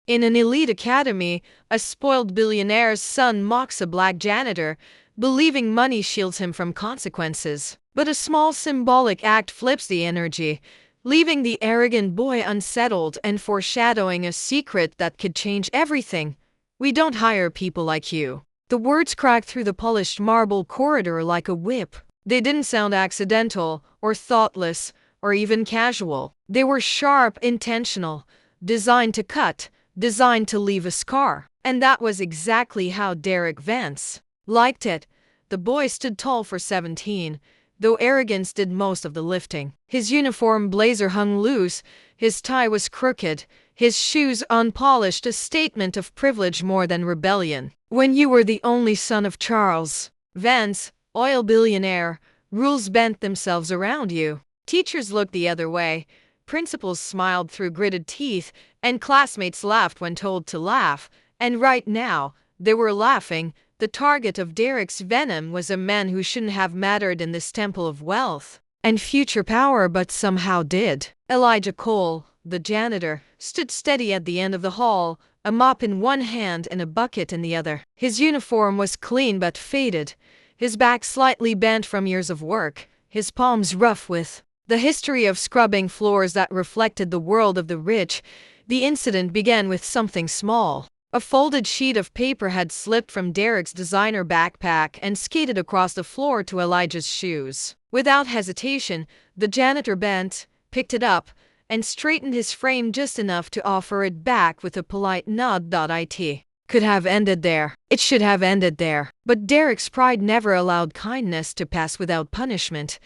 In an elite academy, a spoiled billionaire's son mocks a black janitor, believing money shields him from consequences. But a small symbolic act flips the energy, leaving the arrogant boy unsettled and foreshadowing a secret that could change everything. We don't hire people like you. The words cracked through the polished marble corridor like a whip. They didn't sound accidental, or thoughtless, or even casual. They were sharp, intentional, designed to cut, designed to leave a scar. And that was exactly how Derek Vance liked it. The boy stood tall for 17, though arrogance did most of the lifting. His uniform blazer hung loose, his tie was crooked, his shoes unpolished, a statement of privilege more than rebellion. When you were the only son of Charles Vance, oil billionaire, rules bent themselves around you. Teachers looked the other way, principals smiled through gritted teeth, and classmates laughed when told to laugh. And right now, they were laughing. The target of Derek's venom was a man who shouldn't have mattered in this temple of wealth and future power, but somehow did. Elijah Cole, the janitor, stood steady at the end of the hall, a mop in one hand and a bucket in the other. His uniform was clean but faded, his back slightly bent from years of work, his palms rough with the history of scrubbing floors that reflected the world of the rich. The incident began with something small. A folded sheet of paper had slipped from Derek's designer backpack and skated across the floor to Elijah's shoes. Without hesitation, the janitor bent, picked it up, and straightened his frame just enough to offer it back with a polite nod. It could have ended there. It should have ended there. But Derek's pride never allowed kindness to pass without punishment.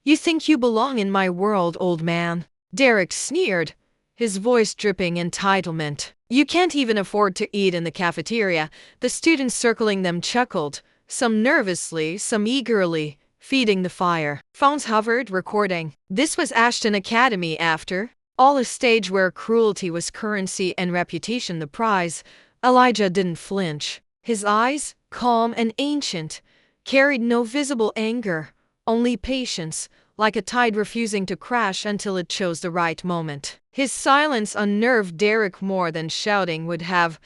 You think you belong in my world, old man? Derek sneered, his voice dripping entitlement. You can't even afford to eat in the cafeteria. The students circling them chuckled, some nervously, some eagerly, feeding the fire. Phones hovered, recording. This was Ashton Academy after all, a stage where cruelty was currency and reputation the prize. Elijah didn't flinch. His eyes, calm and ancient, carried no visible anger, only patience, like a tide refusing to crash until it chose the right moment. His silence unnerved Derek more than shouting would have.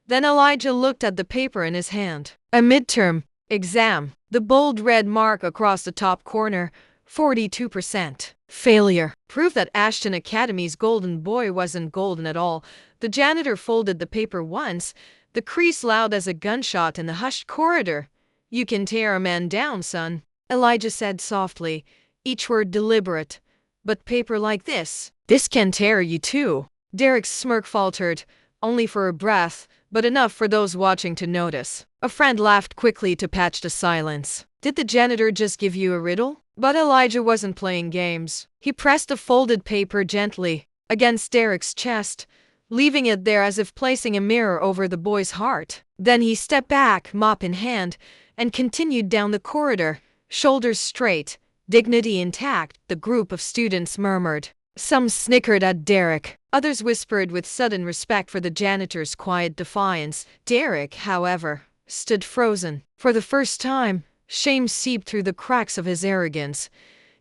Then Elijah looked at the paper in his hand. A midterm exam. The bold red mark across the top corner, 42%. Failure. Proof that Ashton Academy's golden boy wasn't golden at all. The janitor folded the paper once, the crease loud as a gunshot in the hushed corridor. You can tear a man down, son, Elijah said softly, each word deliberate. But paper like this can tear you too. Derek's smirk faltered, only for a breath, but enough for those watching to notice. A friend laughed quickly to patch the silence. Did the janitor just give you a riddle? But Elijah wasn't playing games. He pressed the folded paper gently against Derek's chest, leaving it there as if placing a mirror over the boy's heart. Then he stepped back, mop in hand, and continued down the corridor, shoulders straight, dignity intact. The group of students murmured. Some snickered at Derek. Others whispered with sudden respect for the janitor's quiet defiance. Derek, however, stood frozen. For the first time, shame seeped through the cracks of his arrogance.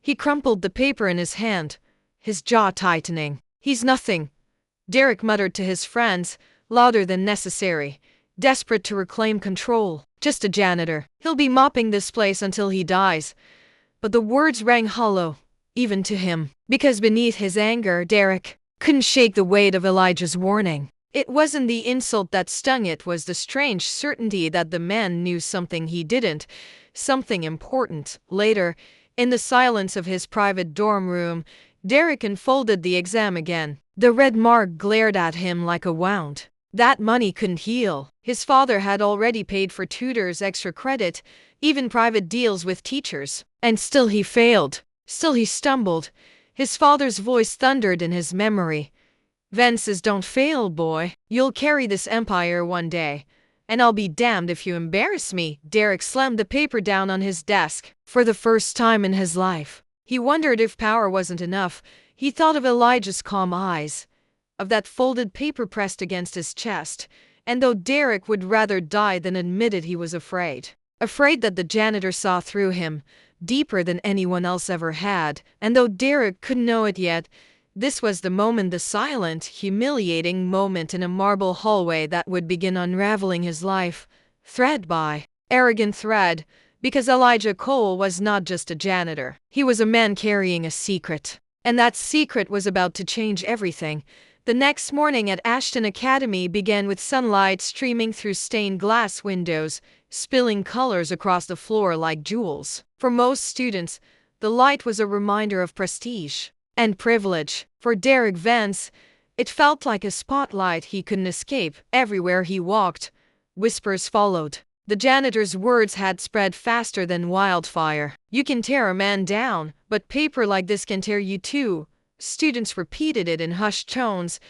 He crumpled the paper in his hand, his jaw tightening. He's nothing, Derek muttered to his friends, louder than necessary, desperate to reclaim control. Just a janitor. He'll be mopping this place until he dies. But the words rang hollow, even to him, because beneath his anger, Derek couldn't shake the weight of Elijah's warning. It wasn't the insult that stung, it was the strange certainty that the man knew something he didn't, something important. Later, in the silence of his private dorm room, Derek unfolded the exam again. The red mark glared at him like a wound. That money couldn't heal. His father had already paid for tutors, extra credit, even private deals with teachers. And still he failed. Still he stumbled. His father's voice thundered in his memory. Vances don't fail, boy. You'll carry this empire one day. And I'll be damned if you embarrass me. Derek slammed the paper down on his desk. For the first time in his life, he wondered if power wasn't enough. He thought of Elijah's calm eyes, of that folded paper pressed against his chest, and though Derek would rather die than admit it, he was afraid. Afraid that the janitor saw through him, deeper than anyone else ever had, and though Derek couldn't know it yet, This was the moment, the silent, humiliating moment in a marble hallway that would begin unraveling his life, thread by arrogant thread, because Elijah Cole was not just a janitor. He was a man carrying a secret. And that secret was about to change everything. The next morning at Ashton Academy began with sunlight streaming through stained glass windows, spilling colors across the floor like jewels. For most students, the light was a reminder of prestige and privilege. For Derek Vance, it felt like a spotlight he couldn't escape. Everywhere he walked, whispers followed. The janitor's words had spread faster than wildfire. "You can tear a man down, but paper like this can tear you too." Students repeated it in hushed tones,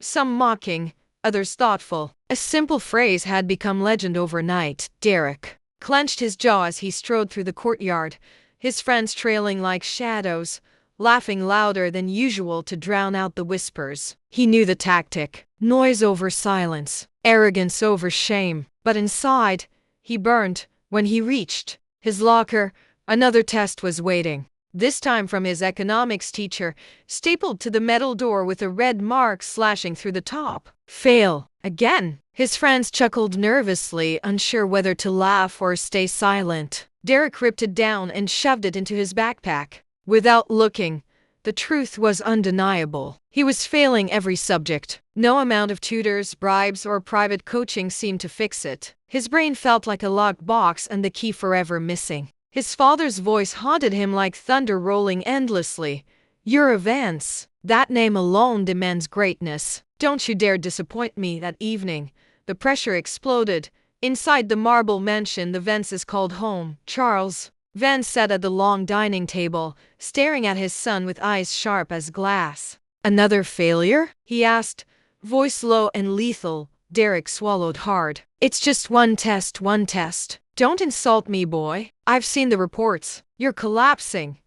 some mocking, others thoughtful. A simple phrase had become legend overnight. Derek clenched his jaw as he strode through the courtyard, his friends trailing like shadows, laughing louder than usual to drown out the whispers. He knew the tactic: noise over silence, arrogance over shame. But inside, he burned. When he reached his locker, another test was waiting. This time from his economics teacher, stapled to the metal door with a red mark slashing through the top. Fail. Again. His friends chuckled nervously, unsure whether to laugh or stay silent. Derek ripped it down and shoved it into his backpack. Without looking, the truth was undeniable. He was failing every subject. No amount of tutors, bribes, or private coaching seemed to fix it. His brain felt like a locked box and the key forever missing. His father's voice haunted him like thunder rolling endlessly. "You're a Vance. That name alone demands greatness. Don't you dare disappoint me." That evening, the pressure exploded. Inside the marble mansion the Vances called home, Charles Vance sat at the long dining table, staring at his son with eyes sharp as glass. "Another failure?" he asked, voice low and lethal. Derek swallowed hard. "It's just one test, one test. Don't insult me, boy. I've seen the reports. You're collapsing."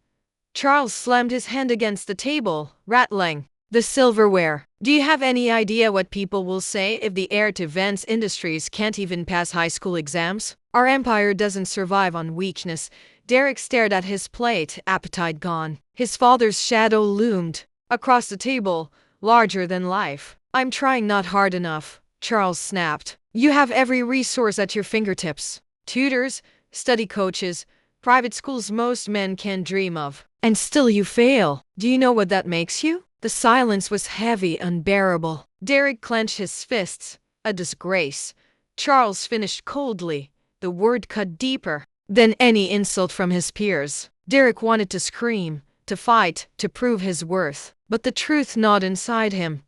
Charles slammed his hand against the table, rattling the silverware. "Do you have any idea what people will say if the heir to Vance Industries can't even pass high school exams? Our empire doesn't survive on weakness." Derek stared at his plate, appetite gone. His father's shadow loomed across the table, larger than life. "I'm trying not hard enough," Charles snapped. "You have every resource at your fingertips. Tutors, study coaches, private schools most men can dream of. And still you fail. Do you know what that makes you?" The silence was heavy, unbearable. Derek clenched his fists. "A disgrace." Charles finished coldly. The word cut deeper than any insult from his peers. Derek wanted to scream, to fight, to prove his worth. But the truth gnawed inside him.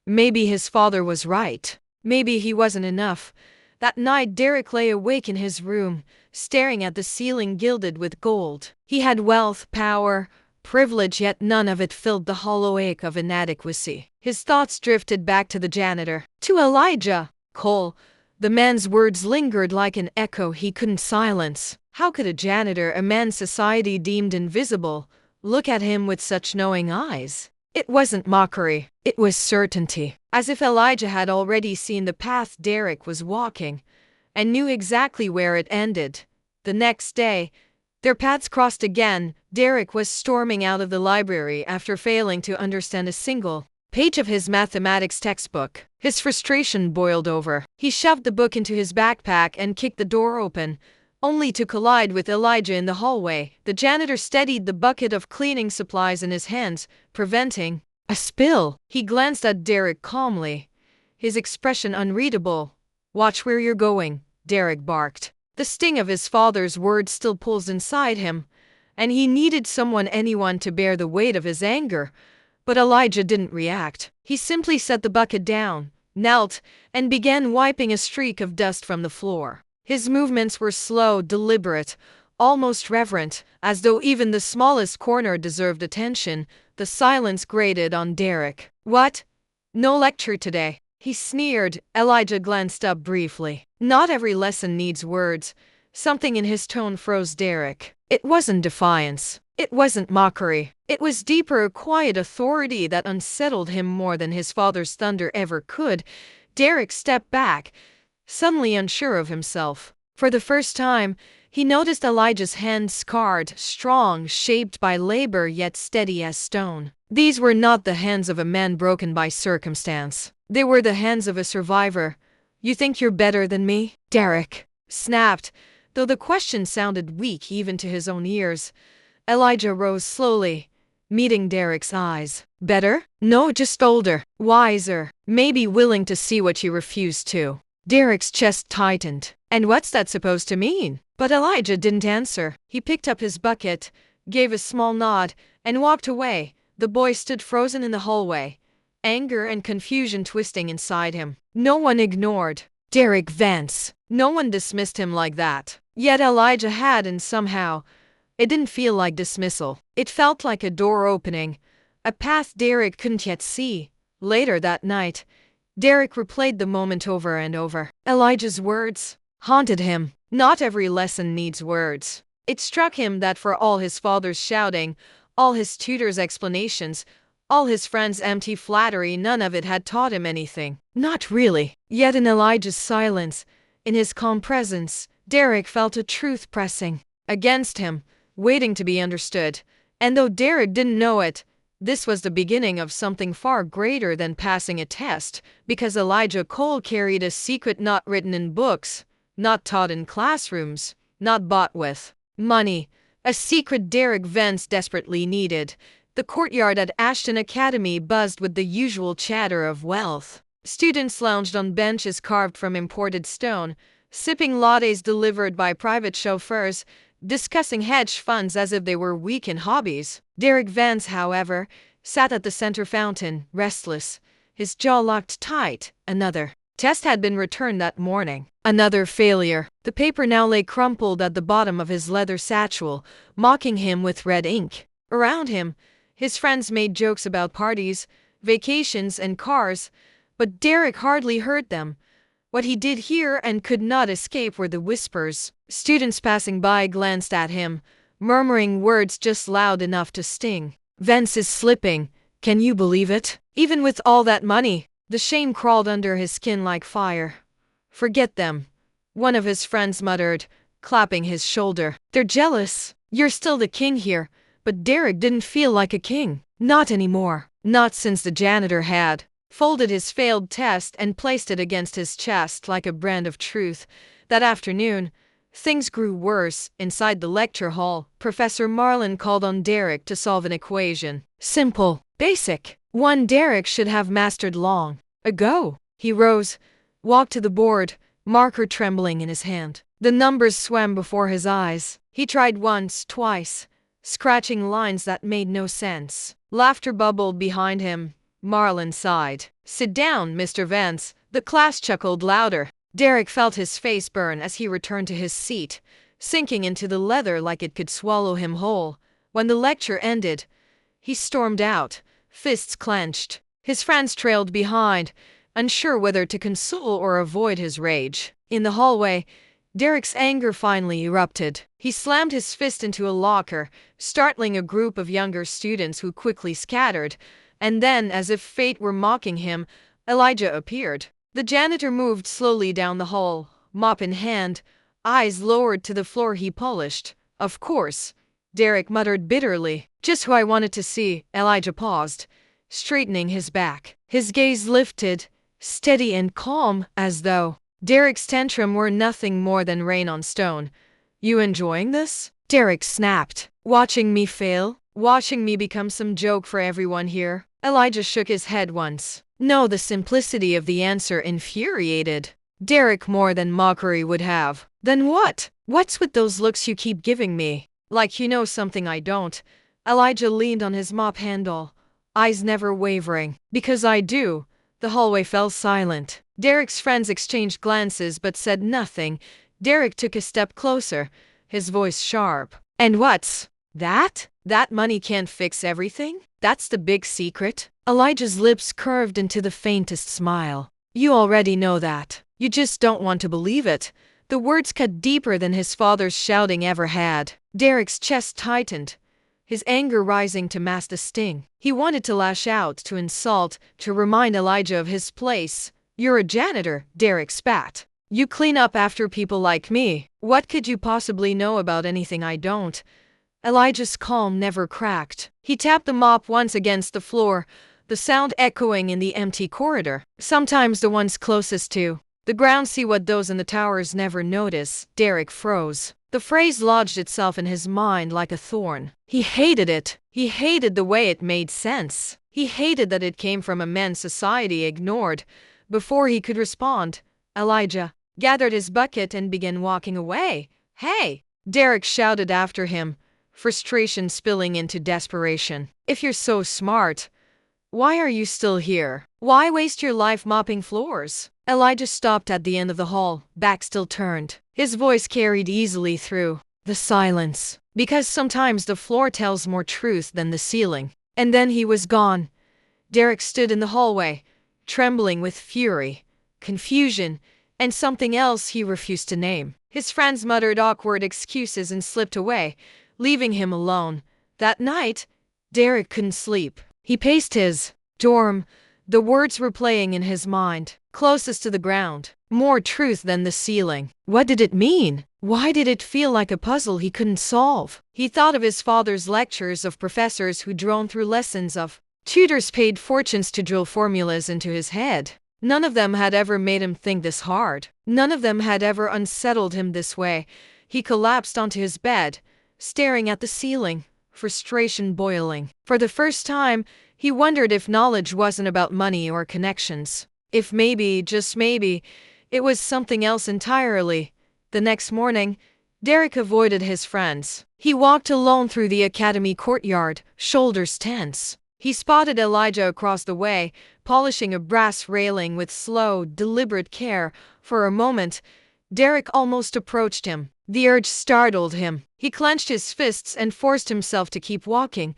Maybe his father was right. Maybe he wasn't enough. That night Derek lay awake in his room, staring at the ceiling gilded with gold. He had wealth, power, privilege, yet none of it filled the hollow ache of inadequacy. His thoughts drifted back to the janitor, to Elijah Cole. The man's words lingered like an echo he couldn't silence. How could a janitor, a man society deemed invisible, look at him with such knowing eyes? It wasn't mockery, it was certainty. As if Elijah had already seen the path Derek was walking, and knew exactly where it ended. The next day, their paths crossed again. Derek was storming out of the library after failing to understand a single page of his mathematics textbook. His frustration boiled over. He shoved the book into his backpack and kicked the door open, only to collide with Elijah in the hallway. The janitor steadied the bucket of cleaning supplies in his hands, preventing a spill. He glanced at Derek calmly, his expression unreadable. "Watch where you're going," Derek barked. The sting of his father's words still pulsed inside him, and he needed anyone to bear the weight of his anger. But Elijah didn't react. He simply set the bucket down, knelt, and began wiping a streak of dust from the floor. His movements were slow, deliberate, almost reverent, as though even the smallest corner deserved attention. The silence grated on Derek. "What? No lecture today?" he sneered. Elijah glanced up briefly. "Not every lesson needs words." Something in his tone froze Derek. It wasn't defiance. It wasn't mockery. It was deeper, a quiet authority that unsettled him more than his father's thunder ever could. Derek stepped back, suddenly unsure of himself. For the first time, He noticed Elijah's hands scarred, strong, shaped by labor yet steady as stone. These were not the hands of a man broken by circumstance. They were the hands of a survivor. "You think you're better than me?" Derek snapped, though the question sounded weak even to his own ears. Elijah rose slowly, meeting Derek's eyes. "Better? No, just older, wiser, maybe willing to see what you refused to." Derek's chest tightened. "And what's that supposed to mean?" But Elijah didn't answer. He picked up his bucket, gave a small nod, and walked away. The boy stood frozen in the hallway, anger and confusion twisting inside him. No one ignored Derek Vance. No one dismissed him like that. Yet Elijah had, and somehow, it didn't feel like dismissal. It felt like a door opening, a path Derek couldn't yet see. Later that night, Derek replayed the moment over and over. Elijah's words haunted him. Not every lesson needs words. It struck him that for all his father's shouting, all his tutor's explanations, all his friends' empty flattery, none of it had taught him anything. Not really. Yet in Elijah's silence, in his calm presence, Derek felt a truth pressing against him, waiting to be understood. And though Derek didn't know it, this was the beginning of something far greater than passing a test, because Elijah Cole carried a secret not written in books, not taught in classrooms, not bought with money. A secret Derek Vance desperately needed. The courtyard at Ashton Academy buzzed with the usual chatter of wealth. Students lounged on benches carved from imported stone, sipping lattes delivered by private chauffeurs, discussing hedge funds as if they were weekend hobbies. Derek Vance, however, sat at the center fountain, restless, his jaw locked tight. Another test had been returned that morning. Another failure. The paper now lay crumpled at the bottom of his leather satchel, mocking him with red ink. Around him, his friends made jokes about parties, vacations, and cars, but Derek hardly heard them. What he did hear and could not escape were the whispers. Students passing by glanced at him, murmuring words just loud enough to sting. "Vance is slipping. Can you believe it? Even with all that money." The shame crawled under his skin like fire. "Forget them," one of his friends muttered, clapping his shoulder. "They're jealous. You're still the king here." But Derek didn't feel like a king. Not anymore. Not since the janitor had folded his failed test and placed it against his chest like a brand of truth. That afternoon, things grew worse. Inside the lecture hall, Professor Marlin called on Derek to solve an equation. Simple, basic, one Derek should have mastered long ago. He rose, walked to the board, marker trembling in his hand. The numbers swam before his eyes. He tried once, twice, scratching lines that made no sense. Laughter bubbled behind him. Marlin sighed. "Sit down, Mr. Vance." The class chuckled louder. Derek felt his face burn as he returned to his seat, sinking into the leather like it could swallow him whole. When the lecture ended, he stormed out, fists clenched. His friends trailed behind, unsure whether to console or avoid his rage. In the hallway, Derek's anger finally erupted. He slammed his fist into a locker, startling a group of younger students who quickly scattered. And then, as if fate were mocking him, Elijah appeared. The janitor moved slowly down the hall, mop in hand, eyes lowered to the floor he polished. "Of course," Derek muttered bitterly. "Just who I wanted to see." Elijah paused, straightening his back. His gaze lifted, steady and calm, as though Derek's tantrum were nothing more than rain on stone. "You enjoying this?" Derek snapped. "Watching me fail? Watching me become some joke for everyone here?" Elijah shook his head once. No, the simplicity of the answer infuriated Derek more than mockery would have. "Then what? What's with those looks you keep giving me? Like you know something I don't." Elijah leaned on his mop handle, eyes never wavering. "Because I do." The hallway fell silent. Derek's friends exchanged glances but said nothing. Derek took a step closer, his voice sharp. "And what's that? That money can't fix everything? That's the big secret?" Elijah's lips curved into the faintest smile. "You already know that. You just don't want to believe it." The words cut deeper than his father's shouting ever had. Derek's chest tightened, his anger rising to mask the sting. He wanted to lash out, to insult, to remind Elijah of his place. "You're a janitor," Derek spat. You clean up after people like me. What could you possibly know about anything I don't? Elijah's calm never cracked. He tapped the mop once against the floor, the sound echoing in the empty corridor. Sometimes the ones closest to the ground see what those in the towers never notice. Derek froze. The phrase lodged itself in his mind like a thorn. He hated it. He hated the way it made sense. He hated that it came from a man society ignored. Before he could respond, Elijah gathered his bucket and began walking away. Hey! Derek shouted after him, frustration spilling into desperation. If you're so smart, why are you still here? Why waste your life mopping floors? Elijah stopped at the end of the hall, back still turned. His voice carried easily through the silence. Because sometimes the floor tells more truth than the ceiling. And then he was gone. Derek stood in the hallway, trembling with fury, confusion, and something else he refused to name. His friends muttered awkward excuses and slipped away, leaving him alone. That night, Derek couldn't sleep. He paced his dorm. The words were playing in his mind, closest to the ground. More truth than the ceiling. What did it mean? Why did it feel like a puzzle he couldn't solve? He thought of his father's lectures, of professors who droned through lessons, of tutors paid fortunes to drill formulas into his head. None of them had ever made him think this hard. None of them had ever unsettled him this way. He collapsed onto his bed, staring at the ceiling, frustration boiling. For the first time, he wondered if knowledge wasn't about money or connections. If maybe, just maybe, it was something else entirely. The next morning, Derek avoided his friends. He walked alone through the academy courtyard, shoulders tense. He spotted Elijah across the way, polishing a brass railing with slow, deliberate care. For a moment, Derek almost approached him. The urge startled him. He clenched his fists and forced himself to keep walking.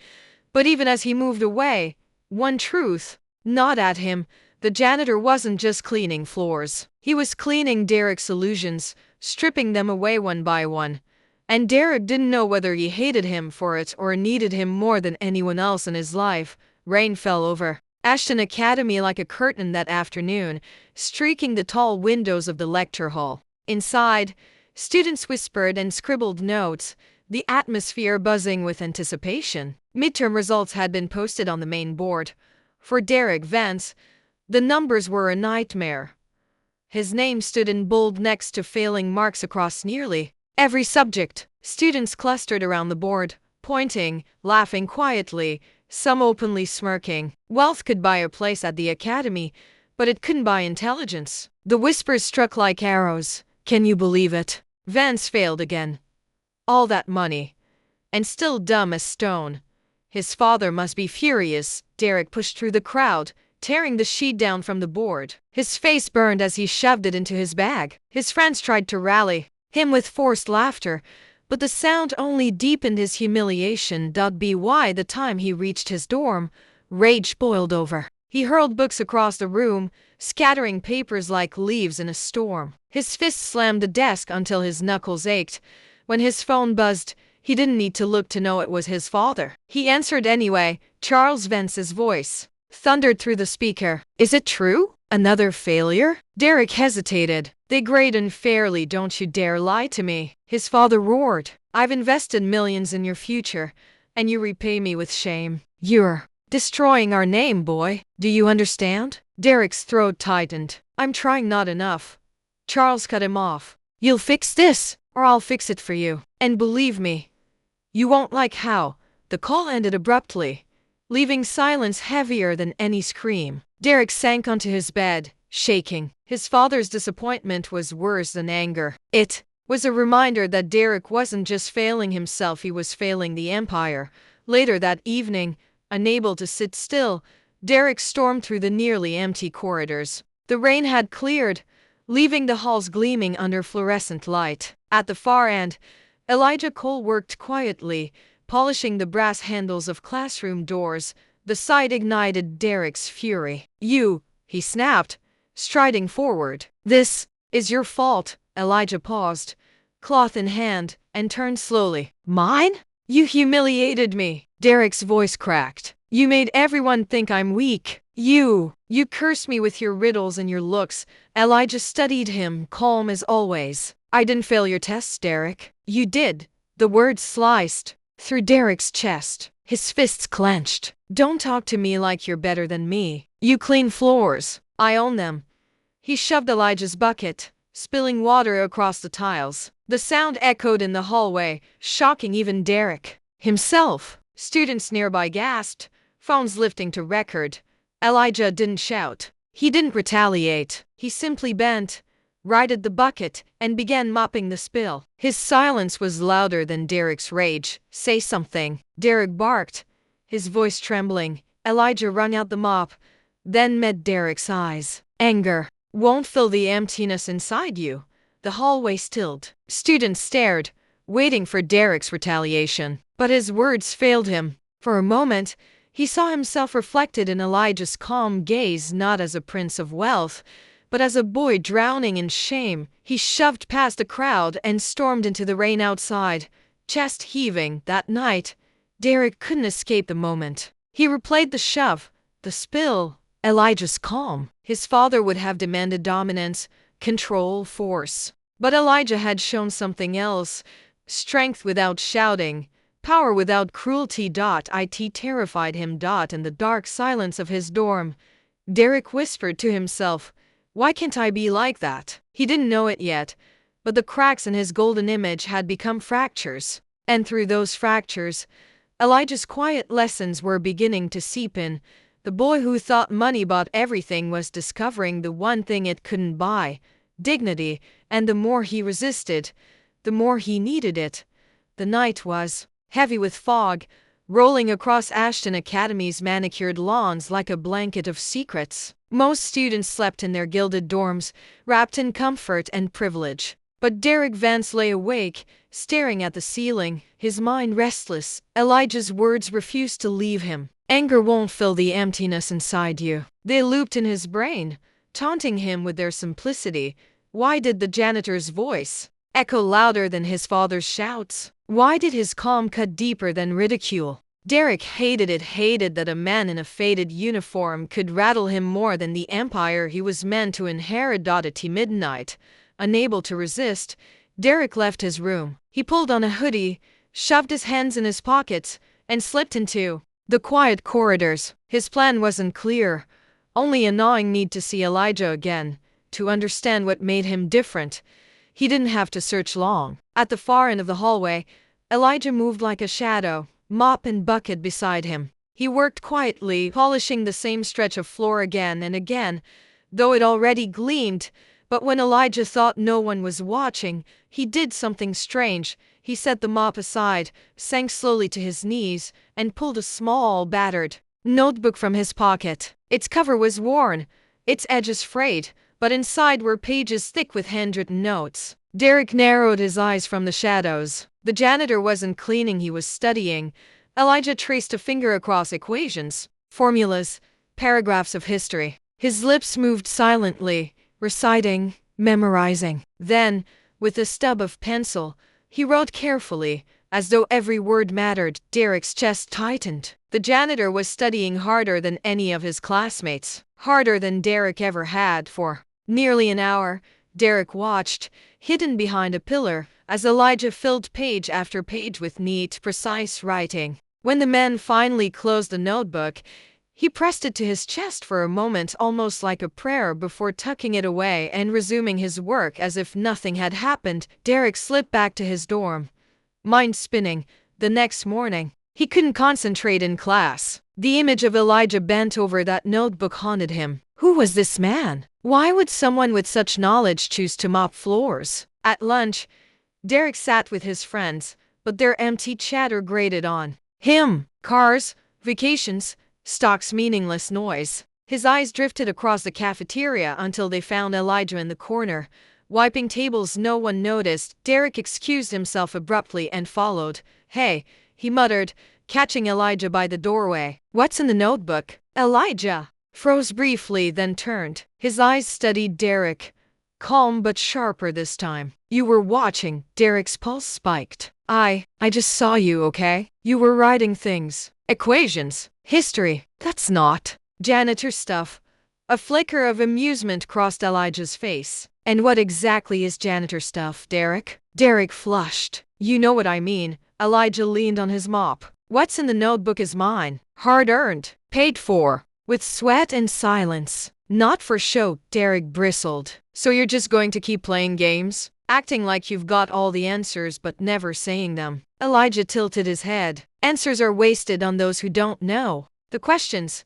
But even as he moved away, one truth gnawed at him. The janitor wasn't just cleaning floors. He was cleaning Derek's illusions, stripping them away one by one. And Derek didn't know whether he hated him for it or needed him more than anyone else in his life. Rain fell over Ashton Academy like a curtain that afternoon, streaking the tall windows of the lecture hall. Inside, students whispered and scribbled notes, the atmosphere buzzing with anticipation. Midterm results had been posted on the main board. For Derek Vance, the numbers were a nightmare. His name stood in bold next to failing marks across nearly every subject. Students clustered around the board, pointing, laughing quietly, some openly smirking. Wealth could buy a place at the academy, but it couldn't buy intelligence. The whispers struck like arrows. Can you believe it? Vance failed again. All that money. And still dumb as stone. His father must be furious. Derek pushed through the crowd, tearing the sheet down from the board. His face burned as he shoved it into his bag. His friends tried to rally him with forced laughter, but the sound only deepened his humiliation. By the time he reached his dorm, rage boiled over. He hurled books across the room, scattering papers like leaves in a storm. His fists slammed the desk until his knuckles ached. When his phone buzzed, he didn't need to look to know it was his father. He answered anyway. Charles Vance's voice thundered through the speaker. Is it true? Another failure? Derek hesitated. They grade unfairly, don't you dare lie to me. His father roared. I've invested millions in your future, and you repay me with shame. You're destroying our name, boy. Do you understand? Derek's throat tightened. I'm trying not enough. Charles cut him off. You'll fix this, or I'll fix it for you. And believe me, you won't like how. The call ended abruptly, leaving silence heavier than any scream. Derek sank onto his bed, shaking. His father's disappointment was worse than anger. It was a reminder that Derek wasn't just failing himself, he was failing the empire. Later that evening, unable to sit still, Derek stormed through the nearly empty corridors. The rain had cleared, leaving the halls gleaming under fluorescent light. At the far end, Elijah Cole worked quietly, polishing the brass handles of classroom doors. The sight ignited Derek's fury. You, he snapped, striding forward. This is your fault. Elijah paused, cloth in hand, and turned slowly. Mine? You humiliated me. Derek's voice cracked. You made everyone think I'm weak. You cursed me with your riddles and your looks. Elijah studied him, calm as always. "I didn't fail your tests, Derek." "You did." The words sliced through Derek's chest. His fists clenched. "Don't talk to me like you're better than me. You clean floors. I own them." He shoved Elijah's bucket, spilling water across the tiles. The sound echoed in the hallway, shocking even Derek himself. Students nearby gasped, phones lifting to record. Elijah didn't shout. He didn't retaliate. He simply bent, righted the bucket, and began mopping the spill. His silence was louder than Derek's rage. "Say something." Derek barked, his voice trembling. Elijah wrung out the mop, then met Derek's eyes. Anger won't fill the emptiness inside you. The hallway stilled. Students stared, waiting for Derek's retaliation. But his words failed him. For a moment, he saw himself reflected in Elijah's calm gaze, not as a prince of wealth, but as a boy drowning in shame. He shoved past the crowd and stormed into the rain outside, chest heaving. That night, Derek couldn't escape the moment. He replayed the shove, the spill, Elijah's calm. His father would have demanded dominance, control, force. But Elijah had shown something else: strength without shouting, power without cruelty. It terrified him. In the dark silence of his dorm, Derek whispered to himself, "Why can't I be like that?" He didn't know it yet, but the cracks in his golden image had become fractures. And through those fractures, Elijah's quiet lessons were beginning to seep in. The boy who thought money bought everything was discovering the one thing it couldn't buy: dignity. And the more he resisted, the more he needed it. The night was heavy with fog, rolling across Ashton Academy's manicured lawns like a blanket of secrets. Most students slept in their gilded dorms, wrapped in comfort and privilege. But Derek Vance lay awake, staring at the ceiling, his mind restless. Elijah's words refused to leave him. "Anger won't fill the emptiness inside you." They looped in his brain, taunting him with their simplicity. Why did the janitor's voice echo louder than his father's shouts? Why did his calm cut deeper than ridicule? Derek hated that a man in a faded uniform could rattle him more than the empire he was meant to inherit. At midnight, unable to resist, Derek left his room. He pulled on a hoodie, shoved his hands in his pockets, and slipped into the quiet corridors. His plan wasn't clear, only a gnawing need to see Elijah again, to understand what made him different. He didn't have to search long. At the far end of the hallway, Elijah moved like a shadow, mop and bucket beside him. He worked quietly, polishing the same stretch of floor again and again, though it already gleamed. But when Elijah thought no one was watching, he did something strange. He set the mop aside, sank slowly to his knees, and pulled a small, battered notebook from his pocket. Its cover was worn, its edges frayed, but inside were pages thick with handwritten notes. Derek narrowed his eyes from the shadows. The janitor wasn't cleaning, he was studying. Elijah traced a finger across equations, formulas, paragraphs of history. His lips moved silently, reciting, memorizing. Then, with a stub of pencil, he wrote carefully, as though every word mattered. Derek's chest tightened. The janitor was studying harder than any of his classmates, harder than Derek ever had. For nearly an hour, Derek watched, hidden behind a pillar, as Elijah filled page after page with neat, precise writing. When the man finally closed the notebook, he pressed it to his chest for a moment, almost like a prayer, before tucking it away and resuming his work as if nothing had happened. Derek slipped back to his dorm, mind spinning. The next morning, he couldn't concentrate in class. The image of Elijah bent over that notebook haunted him. Who was this man? Why would someone with such knowledge choose to mop floors? At lunch, Derek sat with his friends, but their empty chatter grated on him. Cars, vacations, stocks, meaningless noise. His eyes drifted across the cafeteria until they found Elijah in the corner, wiping tables. No one noticed. Derek excused himself abruptly and followed. "Hey," he muttered, catching Elijah by the doorway. "What's in the notebook?" Elijah froze briefly, then turned. His eyes studied Derek, calm but sharper this time. "You were watching." Derek's pulse spiked. I just saw you, okay? You were writing things. Equations. History. That's not janitor stuff. A flicker of amusement crossed Elijah's face. And what exactly is janitor stuff, Derek? Derek flushed. You know what I mean. Elijah leaned on his mop. What's in the notebook is mine. Hard-earned. Paid for. With sweat and silence. Not for show, Derek bristled. So you're just going to keep playing games? Acting like you've got all the answers but never saying them. Elijah tilted his head. Answers are wasted on those who don't know. The questions.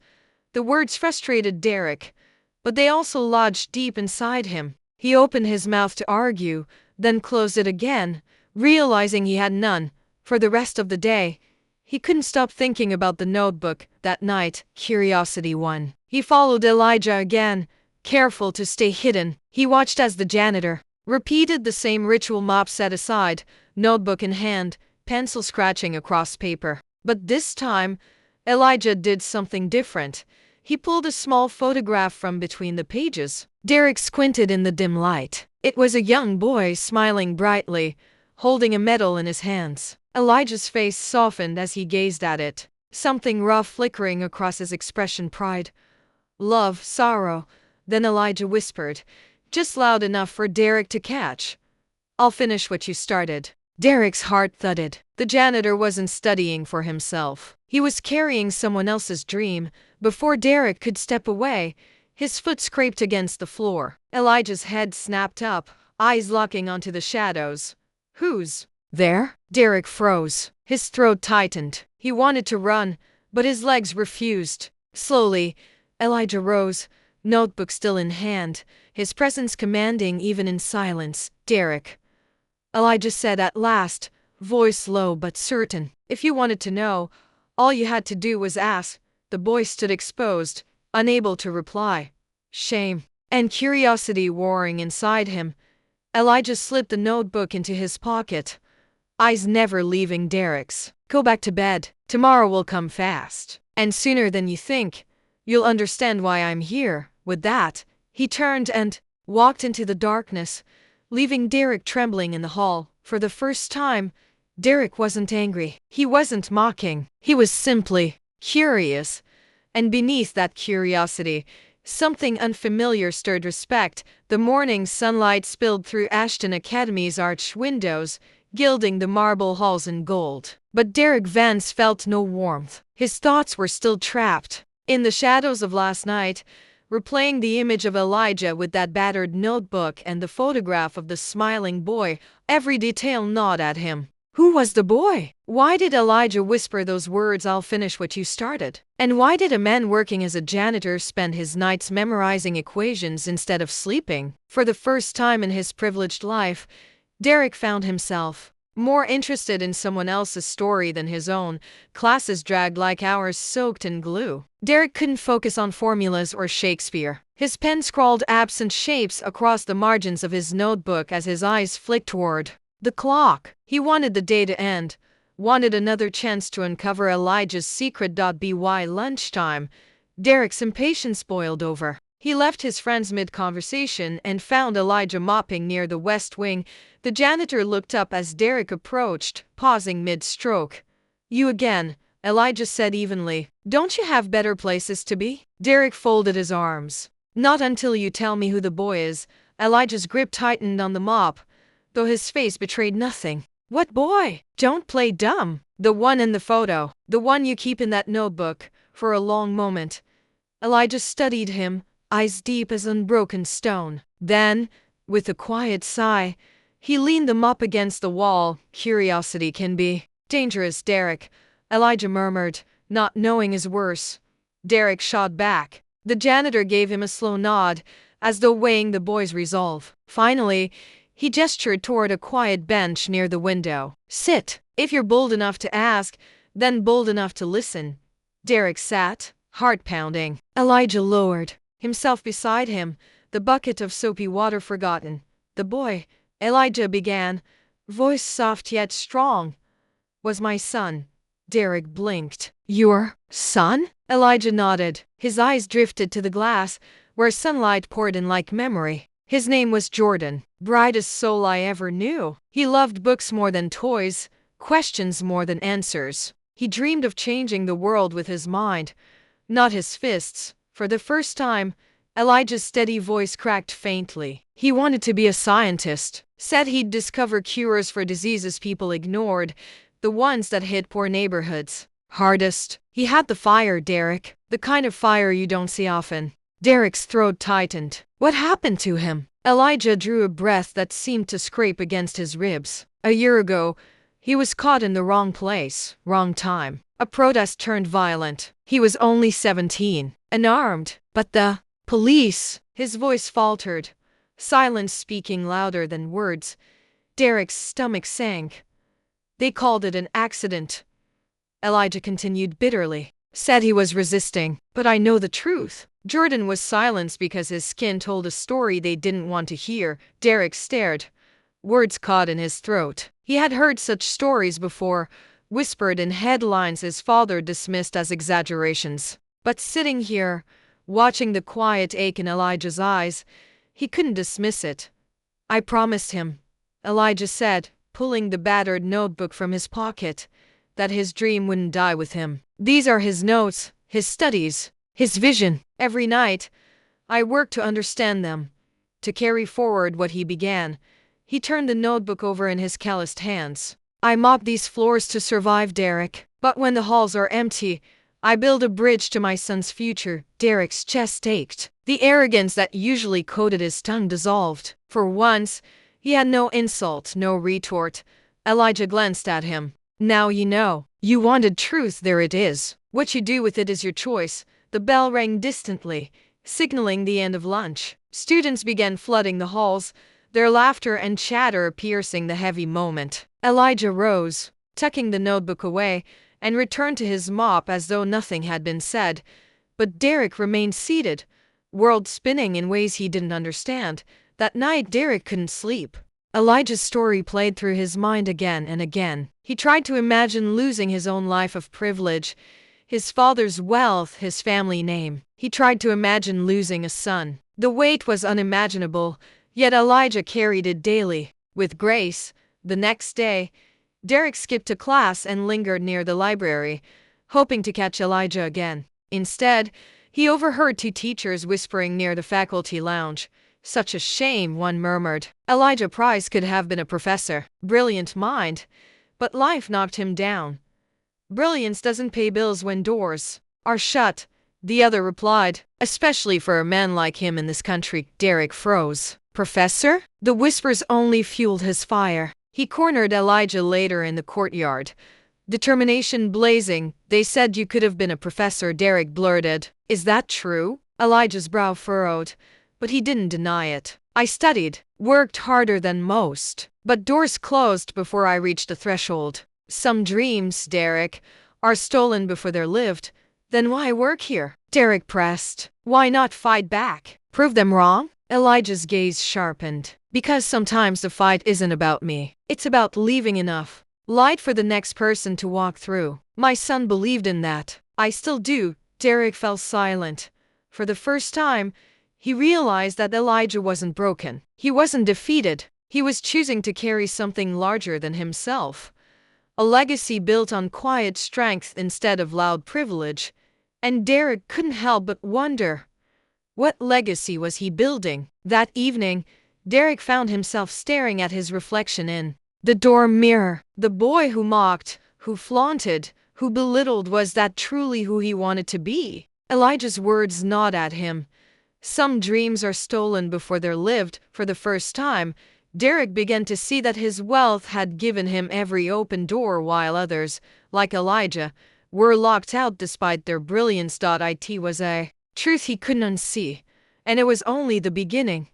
The words frustrated Derek, but they also lodged deep inside him. He opened his mouth to argue, then closed it again, realizing he had none. For the rest of the day, he couldn't stop thinking about the notebook. That night, curiosity won. He followed Elijah again, careful to stay hidden. He watched as the janitor repeated the same ritual, mop set aside, notebook in hand, pencil scratching across paper. But this time, Elijah did something different. He pulled a small photograph from between the pages. Derek squinted in the dim light. It was a young boy smiling brightly, holding a medal in his hands. Elijah's face softened as he gazed at it, something rough flickering across his expression: pride, love, sorrow. Then Elijah whispered, just loud enough for Derek to catch, I'll finish what you started. Derek's heart thudded. The janitor wasn't studying for himself. He was carrying someone else's dream. Before Derek could step away, his foot scraped against the floor. Elijah's head snapped up, eyes locking onto the shadows. Who's there? Derek froze. His throat tightened. He wanted to run, but his legs refused. Slowly, Elijah rose, notebook still in hand, his presence commanding even in silence. Derek, Elijah said at last, voice low but certain. If you wanted to know, all you had to do was ask. The boy stood exposed, unable to reply. Shame and curiosity warring inside him. Elijah slipped the notebook into his pocket, eyes never leaving Derek's. Go back to bed. Tomorrow will come fast. And sooner than you think. You'll understand why I'm here. With that, he turned and walked into the darkness, leaving Derek trembling in the hall. For the first time, Derek wasn't angry. He wasn't mocking. He was simply curious. And beneath that curiosity, something unfamiliar stirred respect. The morning sunlight spilled through Ashton Academy's arched windows, gilding the marble halls in gold. But Derek Vance felt no warmth. His thoughts were still trapped in the shadows of last night, replaying the image of Elijah with that battered notebook and the photograph of the smiling boy, every detail gnawed at him. Who was the boy? Why did Elijah whisper those words, I'll finish what you started? And why did a man working as a janitor spend his nights memorizing equations instead of sleeping? For the first time in his privileged life, Derek found himself more interested in someone else's story than his own. Classes dragged like hours soaked in glue. Derek couldn't focus on formulas or Shakespeare. His pen scrawled absent shapes across the margins of his notebook as his eyes flicked toward the clock. He wanted the day to end, wanted another chance to uncover Elijah's secret. By lunchtime, Derek's impatience boiled over. He left his friends mid-conversation and found Elijah mopping near the west wing. The janitor looked up as Derek approached, pausing mid-stroke. You again, Elijah said evenly. Don't you have better places to be? Derek folded his arms. Not until you tell me who the boy is. Elijah's grip tightened on the mop, though his face betrayed nothing. What boy? Don't play dumb. The one in the photo. The one you keep in that notebook. For a long moment, Elijah studied him, eyes deep as unbroken stone. Then, with a quiet sigh, he leaned the mop against the wall. Curiosity can be dangerous, Derek, Elijah murmured, not knowing his worse. Derek shot back. The janitor gave him a slow nod, as though weighing the boy's resolve. Finally, he gestured toward a quiet bench near the window. Sit. If you're bold enough to ask, then bold enough to listen. Derek sat, heart pounding. Elijah lowered himself beside him, the bucket of soapy water forgotten. The boy, Elijah began, voice soft yet strong, was my son. Derek blinked. Your son? Elijah nodded. His eyes drifted to the glass, where sunlight poured in like memory. His name was Jordan, brightest soul I ever knew. He loved books more than toys, questions more than answers. He dreamed of changing the world with his mind, not his fists. For the first time, Elijah's steady voice cracked faintly. He wanted to be a scientist, said he'd discover cures for diseases people ignored, the ones that hit poor neighborhoods hardest. He had the fire, Derek, the kind of fire you don't see often. Derek's throat tightened. What happened to him? Elijah drew a breath that seemed to scrape against his ribs. A year ago, he was caught in the wrong place, wrong time. A protest turned violent. He was only 17, and armed. But the police, his voice faltered, silence speaking louder than words. Derek's stomach sank. They called it an accident. Elijah continued bitterly. Said he was resisting. But I know the truth. Jordan was silenced because his skin told a story they didn't want to hear. Derek stared. Words caught in his throat. He had heard such stories before, whispered in headlines his father dismissed as exaggerations. But sitting here, watching the quiet ache in Elijah's eyes, he couldn't dismiss it. I promised him, Elijah said, pulling the battered notebook from his pocket, that his dream wouldn't die with him. These are his notes, his studies, his vision. Every night, I worked to understand them, to carry forward what he began. He turned the notebook over in his calloused hands. I mop these floors to survive, Derek. But when the halls are empty, I build a bridge to my son's future. Derek's chest ached. The arrogance that usually coated his tongue dissolved. For once, he had no insult, no retort. Elijah glanced at him. Now you know. You wanted truth, there it is. What you do with it is your choice. The bell rang distantly, signaling the end of lunch. Students began flooding the halls, their laughter and chatter piercing the heavy moment. Elijah rose, tucking the notebook away, and returned to his mop as though nothing had been said. But Derek remained seated, world spinning in ways he didn't understand. That night, Derek couldn't sleep. Elijah's story played through his mind again and again. He tried to imagine losing his own life of privilege, his father's wealth, his family name. He tried to imagine losing a son. The weight was unimaginable, yet Elijah carried it daily, with grace. The next day, Derek skipped to class and lingered near the library, hoping to catch Elijah again. Instead, he overheard two teachers whispering near the faculty lounge. Such a shame, one murmured. Elijah Price could have been a professor. Brilliant mind. But life knocked him down. Brilliance doesn't pay bills when doors are shut, the other replied. Especially for a man like him in this country. Derek froze. Professor? The whispers only fueled his fire. He cornered Elijah later in the courtyard. Determination blazing. They said you could have been a professor, Derek blurted. Is that true? Elijah's brow furrowed, but he didn't deny it. I studied, worked harder than most, but doors closed before I reached the threshold. Some dreams, Derek, are stolen before they're lived. Then why work here? Derek pressed. Why not fight back? Prove them wrong? Elijah's gaze sharpened. Because sometimes the fight isn't about me. It's about leaving enough light for the next person to walk through. My son believed in that. I still do. Derek fell silent. For the first time, he realized that Elijah wasn't broken. He wasn't defeated. He was choosing to carry something larger than himself. A legacy built on quiet strength instead of loud privilege. And Derek couldn't help but wonder, what legacy was he building? That evening, Derek found himself staring at his reflection in the dorm mirror. The boy who mocked, who flaunted, who belittled, was that truly who he wanted to be? Elijah's words gnawed at him. Some dreams are stolen before they're lived. For the first time, Derek began to see that his wealth had given him every open door while others, like Elijah, were locked out despite their brilliance. It was a truth he couldn't unsee, and it was only the beginning.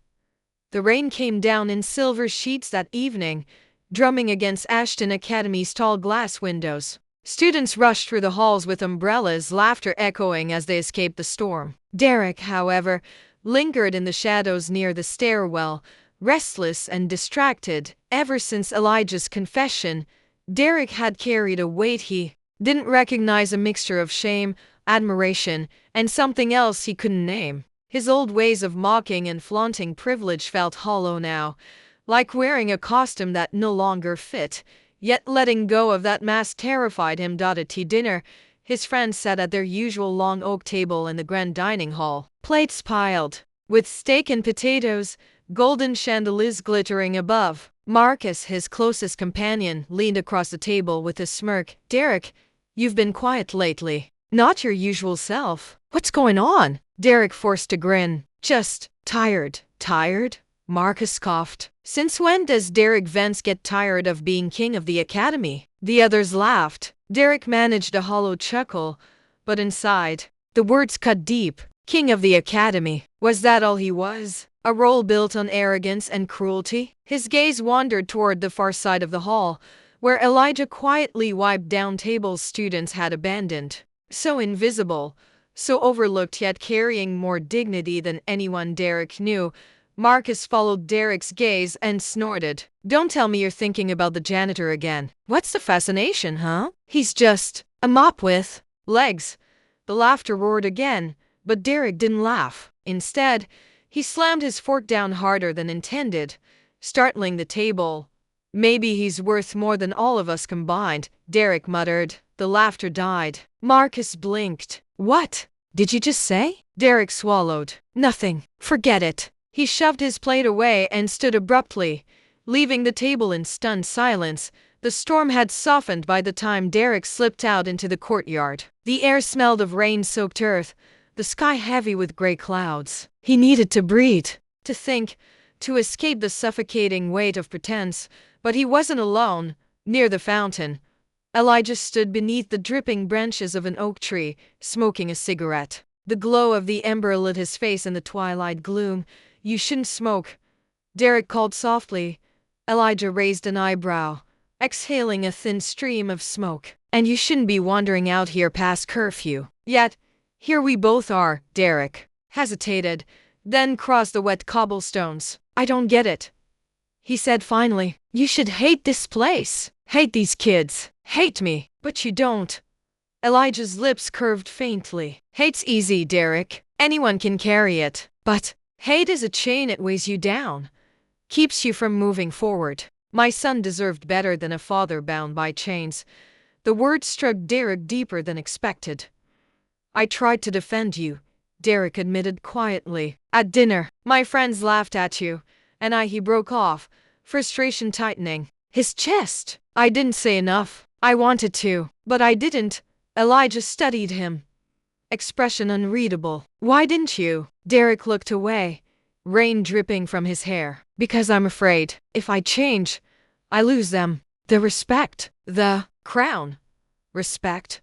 The rain came down in silver sheets that evening, drumming against Ashton Academy's tall glass windows. Students rushed through the halls with umbrellas, laughter echoing as they escaped the storm. Derek, however, lingered in the shadows near the stairwell, restless and distracted. Ever since Elijah's confession, Derek had carried a weight he didn't recognize, a mixture of shame, admiration, and something else he couldn't name. His old ways of mocking and flaunting privilege felt hollow now, like wearing a costume that no longer fit. Yet letting go of that mask terrified him. At dinner, his friends sat at their usual long oak table in the grand dining hall. Plates piled, with steak and potatoes, golden chandeliers glittering above. Marcus, his closest companion, leaned across the table with a smirk. Derek, you've been quiet lately. Not your usual self. What's going on? Derek forced a grin. Just tired. Tired? Marcus coughed. Since when does Derek Vance get tired of being king of the academy? The others laughed. Derek managed a hollow chuckle, but inside, the words cut deep. King of the academy. Was that all he was? A role built on arrogance and cruelty? His gaze wandered toward the far side of the hall, where Elijah quietly wiped down tables students had abandoned. So invisible, so overlooked, yet carrying more dignity than anyone Derek knew. Marcus followed Derek's gaze and snorted. Don't tell me you're thinking about the janitor again. What's the fascination, huh? He's just a mop with legs. The laughter roared again, but Derek didn't laugh. Instead, he slammed his fork down harder than intended, startling the table. Maybe he's worth more than all of us combined, Derek muttered. The laughter died. Marcus blinked. What did you just say? Derek swallowed. Nothing. Forget it. He shoved his plate away and stood abruptly, leaving the table in stunned silence. The storm had softened by the time Derek slipped out into the courtyard. The air smelled of rain-soaked earth, the sky heavy with gray clouds. He needed to breathe, to think, to escape the suffocating weight of pretense, but he wasn't alone. Near the fountain, Elijah stood beneath the dripping branches of an oak tree, smoking a cigarette. The glow of the ember lit his face in the twilight gloom. You shouldn't smoke, Derek called softly. Elijah raised an eyebrow, exhaling a thin stream of smoke. And you shouldn't be wandering out here past curfew. Yet, here we both are. Derek hesitated, then crossed the wet cobblestones. I don't get it, he said finally. You should hate this place, hate these kids, hate me, but you don't. Elijah's lips curved faintly. Hate's easy, Derek. Anyone can carry it. But hate is a chain. It weighs you down, keeps you from moving forward. My son deserved better than a father bound by chains. The words struck Derek deeper than expected. I tried to defend you, Derek admitted quietly. At dinner, my friends laughed at you, and he broke off, frustration tightening his chest. I didn't say enough. I wanted to, but I didn't. Elijah studied him, expression unreadable. Why didn't you? Derek looked away, rain dripping from his hair. Because I'm afraid, if I change, I lose them. The respect, the crown. Respect?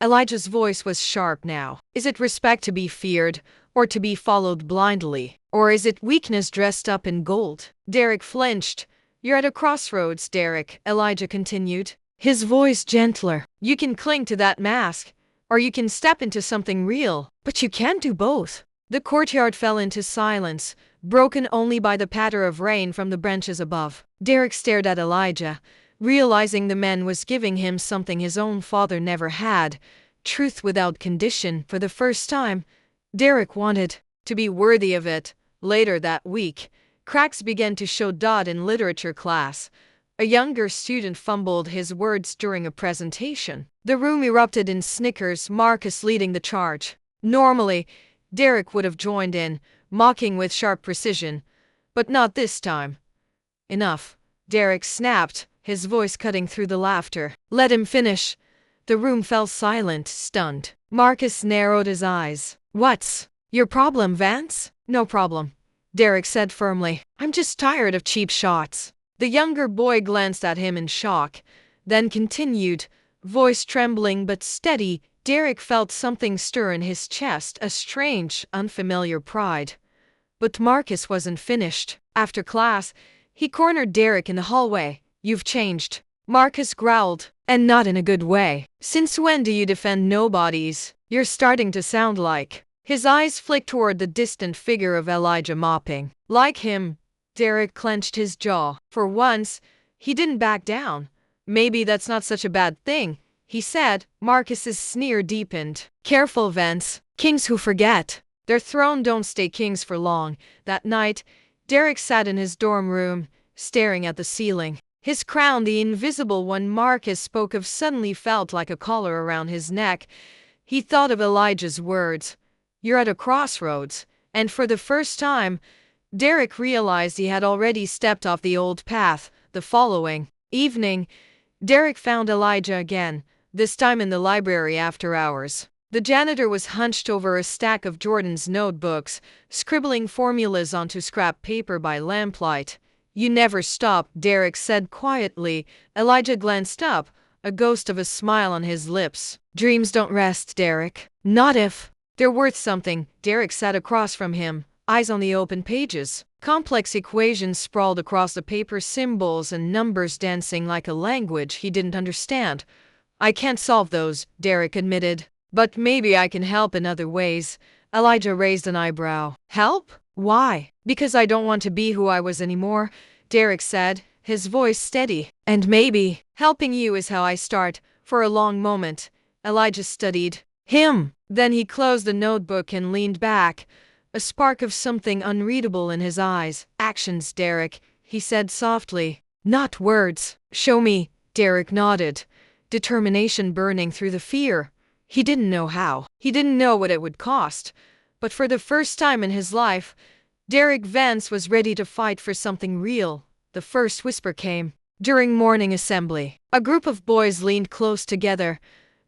Elijah's voice was sharp now. Is it respect to be feared, or to be followed blindly? Or is it weakness dressed up in gold? Derek flinched. You're at a crossroads, Derek, Elijah continued, his voice gentler. You can cling to that mask, or you can step into something real, but you can't do both. The courtyard fell into silence, broken only by the patter of rain from the branches above. Derek stared at Elijah, realizing the man was giving him something his own father never had, truth without condition. For the first time, Derek wanted to be worthy of it. Later that week, cracks began to show in literature class. A younger student fumbled his words during a presentation. The room erupted in snickers, Marcus leading the charge. Normally, Derek would have joined in, mocking with sharp precision, but not this time. Enough, Derek snapped, his voice cutting through the laughter. Let him finish. The room fell silent, stunned. Marcus narrowed his eyes. What's your problem, Vance? No problem, Derek said firmly. I'm just tired of cheap shots. The younger boy glanced at him in shock, then continued, voice trembling but steady. Derek felt something stir in his chest, a strange, unfamiliar pride. But Marcus wasn't finished. After class, he cornered Derek in the hallway. You've changed, Marcus growled, and not in a good way. Since when do you defend nobodies? You're starting to sound like. His eyes flicked toward the distant figure of Elijah mopping. Like him. Derek clenched his jaw. For once, he didn't back down. Maybe that's not such a bad thing, he said. Marcus's sneer deepened. Careful, Vance. Kings who forget their throne don't stay kings for long. That night, Derek sat in his dorm room, staring at the ceiling. His crown, the invisible one Marcus spoke of, suddenly felt like a collar around his neck. He thought of Elijah's words. You're at a crossroads, And for the first time, Derek realized he had already stepped off the old path. The following evening, Derek found Elijah again, this time in the library after hours. The janitor was hunched over a stack of Jordan's notebooks, scribbling formulas onto scrap paper by lamplight. "You never stop," Derek said quietly. Elijah glanced up, a ghost of a smile on his lips. "Dreams don't rest, Derek. Not if they're worth something." Derek sat across from him, eyes on the open pages. Complex equations sprawled across the paper, symbols and numbers dancing like a language he didn't understand. "I can't solve those," Derek admitted. "But maybe I can help in other ways." Elijah raised an eyebrow. "Help? Why?" "Because I don't want to be who I was anymore," Derek said, his voice steady. "And maybe helping you is how I start." For a long moment, Elijah studied him. Then he closed the notebook and leaned back, a spark of something unreadable in his eyes. "Actions, Derek," he said softly. "Not words." "Show me." Derek nodded, determination burning through the fear. He didn't know how. He didn't know what it would cost. But for the first time in his life, Derek Vance was ready to fight for something real. The first whisper came during morning assembly. A group of boys leaned close together,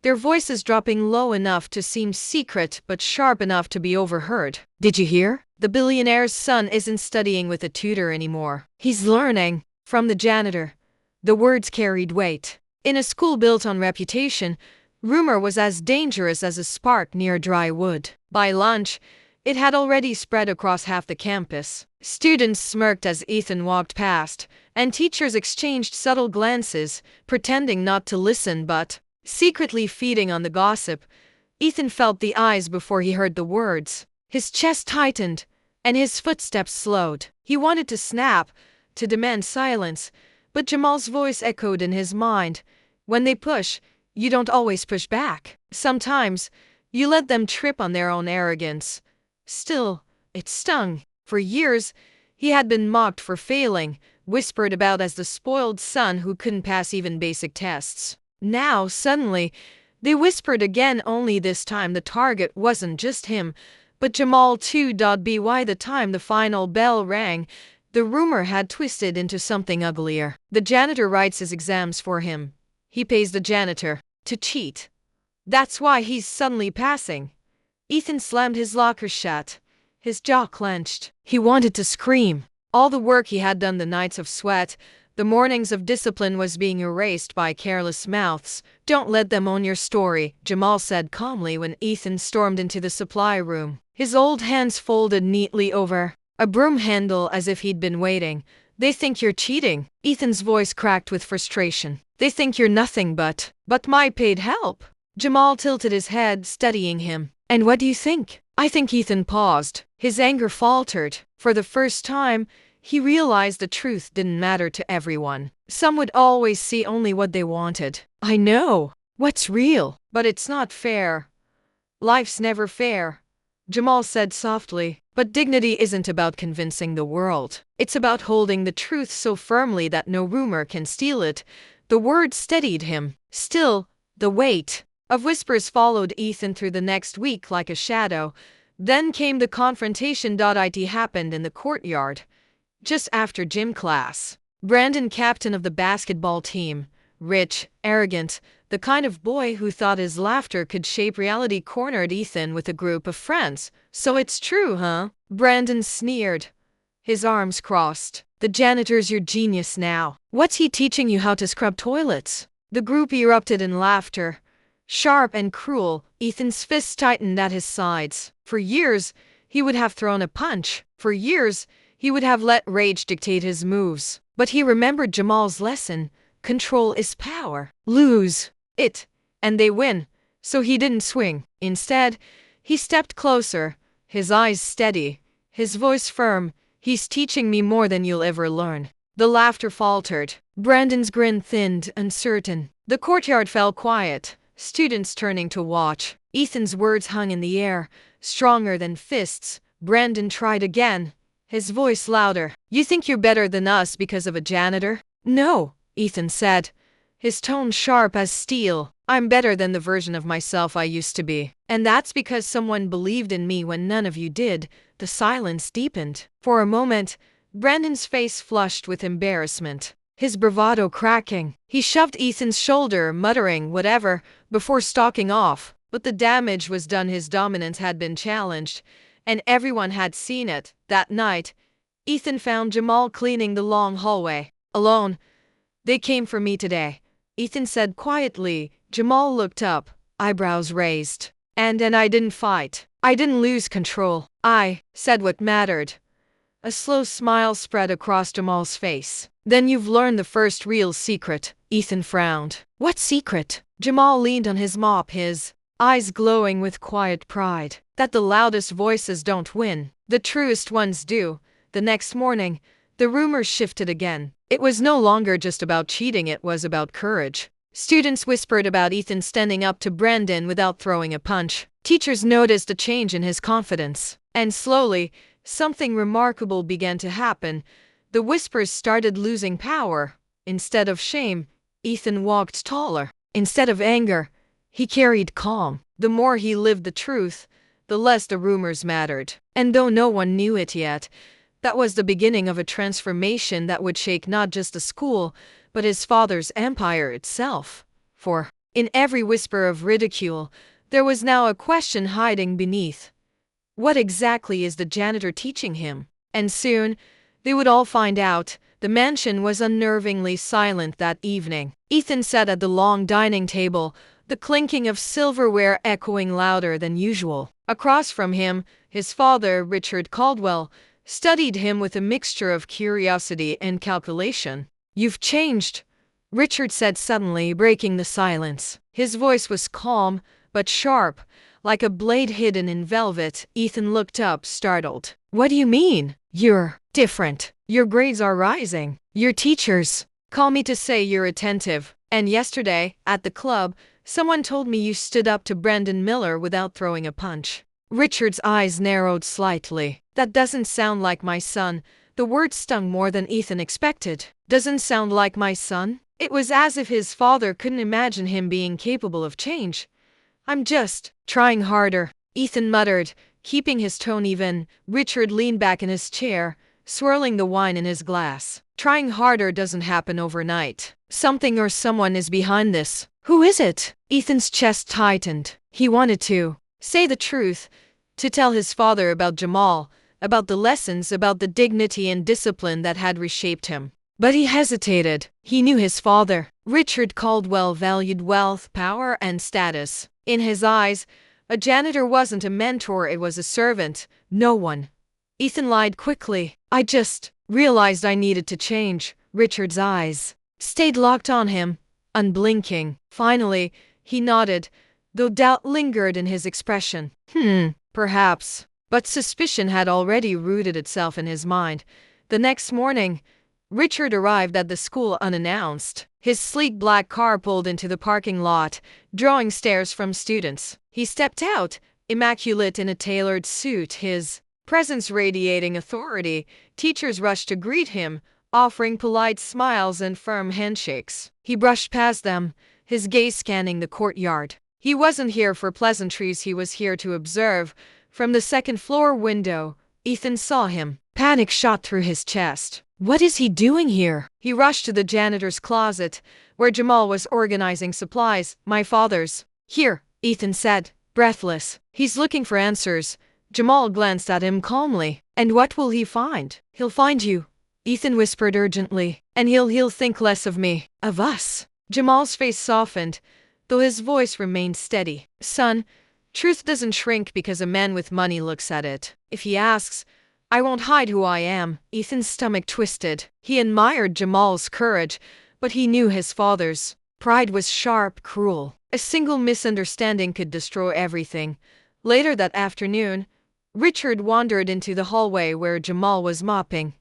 their voices dropping low enough to seem secret but sharp enough to be overheard. "Did you hear? The billionaire's son isn't studying with a tutor anymore. He's learning from the janitor." The words carried weight. In a school built on reputation, rumor was as dangerous as a spark near dry wood. By lunch, it had already spread across half the campus. Students smirked as Ethan walked past, and teachers exchanged subtle glances, pretending not to listen but secretly feeding on the gossip. Ethan felt the eyes before he heard the words. His chest tightened, and his footsteps slowed. He wanted to snap, to demand silence, but Jamal's voice echoed in his mind. "When they push, you don't always push back. Sometimes, you let them trip on their own arrogance." Still, it stung. For years, he had been mocked for failing, whispered about as the spoiled son who couldn't pass even basic tests. Now, suddenly, they whispered again, only this time the target wasn't just him, but Jamal too. By the time the final bell rang, the rumor had twisted into something uglier. The janitor writes his exams for him. He pays the janitor to cheat. That's why he's suddenly passing. Ethan slammed his locker shut, his jaw clenched. He wanted to scream. All the work he had done, the nights of sweat, the mornings of discipline, was being erased by careless mouths. "Don't let them own your story," Jamal said calmly when Ethan stormed into the supply room, his old hands folded neatly over a broom handle as if he'd been waiting. "They think you're cheating." Ethan's voice cracked with frustration. "They think you're nothing but my paid help." Jamal tilted his head, studying him. "And what do you think?" "I think." Ethan paused. His anger faltered. For the first time, he realized the truth didn't matter to everyone. Some would always see only what they wanted. "I know what's real, but it's not fair. Life's never fair," Jamal said softly. "But dignity isn't about convincing the world. It's about holding the truth so firmly that no rumor can steal it." The words steadied him. Still, the weight of whispers followed Ethan through the next week like a shadow. Then came the confrontation. It happened in the courtyard, just after gym class. Brandon, captain of the basketball team, rich, arrogant, the kind of boy who thought his laughter could shape reality, cornered Ethan with a group of friends. "So it's true, huh?" Brandon sneered, his arms crossed. "The janitor's your genius now. What's he teaching you? How to scrub toilets?" The group erupted in laughter, sharp and cruel. Ethan's fists tightened at his sides. For years, he would have thrown a punch. For years, he would have let rage dictate his moves. But he remembered Jamal's lesson. Control is power. Lose it, and they win. So he didn't swing. Instead, he stepped closer, his eyes steady, his voice firm. "He's teaching me more than you'll ever learn." The laughter faltered. Brandon's grin thinned, uncertain. The courtyard fell quiet, students turning to watch. Ethan's words hung in the air, stronger than fists. Brandon tried again, his voice louder. "You think you're better than us because of a janitor?" "No," Ethan said, his tone sharp as steel. I'm better than the version of myself I used to be. And that's because someone believed in me when none of you did. The silence deepened. For a moment, Brandon's face flushed with embarrassment, his bravado cracking. He shoved Ethan's shoulder, muttering whatever, before stalking off. But the damage was done. His dominance had been challenged, and everyone had seen it. That night, Ethan found Jamal cleaning the long hallway, alone. They came for me today, Ethan said quietly. Jamal looked up, eyebrows raised. And I didn't fight. I didn't lose control. I said what mattered. A slow smile spread across Jamal's face. Then you've learned the first real secret, Ethan frowned. What secret? Jamal leaned on his mop, his eyes glowing with quiet pride. That the loudest voices don't win. The truest ones do. The next morning, the rumors shifted again. It was no longer just about cheating, it was about courage. Students whispered about Ethan standing up to Brandon without throwing a punch. Teachers noticed a change in his confidence. And slowly, something remarkable began to happen. The whispers started losing power. Instead of shame, Ethan walked taller. Instead of anger, he carried calm. The more he lived the truth, the less the rumors mattered. And though no one knew it yet, that was the beginning of a transformation that would shake not just the school, but his father's empire itself. For, in every whisper of ridicule, there was now a question hiding beneath. What exactly is the janitor teaching him? And soon, they would all find out. The mansion was unnervingly silent that evening. Ethan sat at the long dining table, the clinking of silverware echoing louder than usual. Across from him, his father, Richard Caldwell, studied him with a mixture of curiosity and calculation. You've changed, Richard said suddenly, breaking the silence. His voice was calm, but sharp, like a blade hidden in velvet. Ethan looked up, startled. What do you mean? You're different. Your grades are rising. Your teachers call me to say you're attentive. And yesterday, at the club, someone told me you stood up to Brandon Miller without throwing a punch. Richard's eyes narrowed slightly. That doesn't sound like my son. The word stung more than Ethan expected. Doesn't sound like my son? It was as if his father couldn't imagine him being capable of change. I'm just trying harder, Ethan muttered, keeping his tone even. Richard leaned back in his chair, swirling the wine in his glass. Trying harder doesn't happen overnight. Something or someone is behind this. Who is it? Ethan's chest tightened. He wanted to say the truth, to tell his father about Jamal, about the lessons, about the dignity and discipline that had reshaped him. But he hesitated. He knew his father. Richard Caldwell valued wealth, power, and status. In his eyes, a janitor wasn't a mentor, it was a servant. No one. Ethan lied quickly. I just realized I needed to change. Richard's eyes stayed locked on him, unblinking. Finally, he nodded, though doubt lingered in his expression. Perhaps. But suspicion had already rooted itself in his mind. The next morning, Richard arrived at the school unannounced. His sleek black car pulled into the parking lot, drawing stares from students. He stepped out, immaculate in a tailored suit, his presence radiating authority. Teachers rushed to greet him, offering polite smiles and firm handshakes. He brushed past them, his gaze scanning the courtyard. He wasn't here for pleasantries, he was here to observe. From the second-floor window, Ethan saw him. Panic shot through his chest. What is he doing here? He rushed to the janitor's closet, where Jamal was organizing supplies. My father's here, Ethan said, breathless. He's looking for answers. Jamal glanced at him calmly. And what will he find? He'll find you, Ethan whispered urgently. And he'll think less of me, of us. Jamal's face softened, though his voice remained steady. Son, truth doesn't shrink because a man with money looks at it. If he asks, I won't hide who I am. Ethan's stomach twisted. He admired Jamal's courage, but he knew his father's pride was sharp, cruel. A single misunderstanding could destroy everything. Later that afternoon, Richard wandered into the hallway where Jamal was mopping.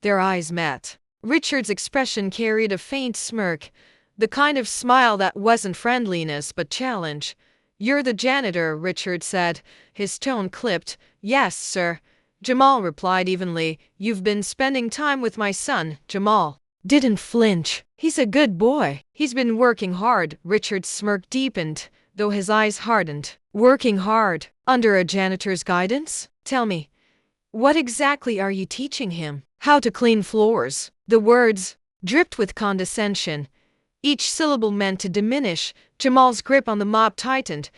Their eyes met. Richard's expression carried a faint smirk, the kind of smile that wasn't friendliness but challenge. You're the janitor, Richard said, his tone clipped. Yes, sir. Jamal replied evenly. You've been spending time with my son, Jamal. didn't flinch. He's a good boy. He's been working hard. Richard's smirk deepened, though his eyes hardened. Working hard? Under a janitor's guidance? Tell me, what exactly are you teaching him? How to clean floors? The words dripped with condescension, each syllable meant to diminish. Jamal's grip on the mop tightened,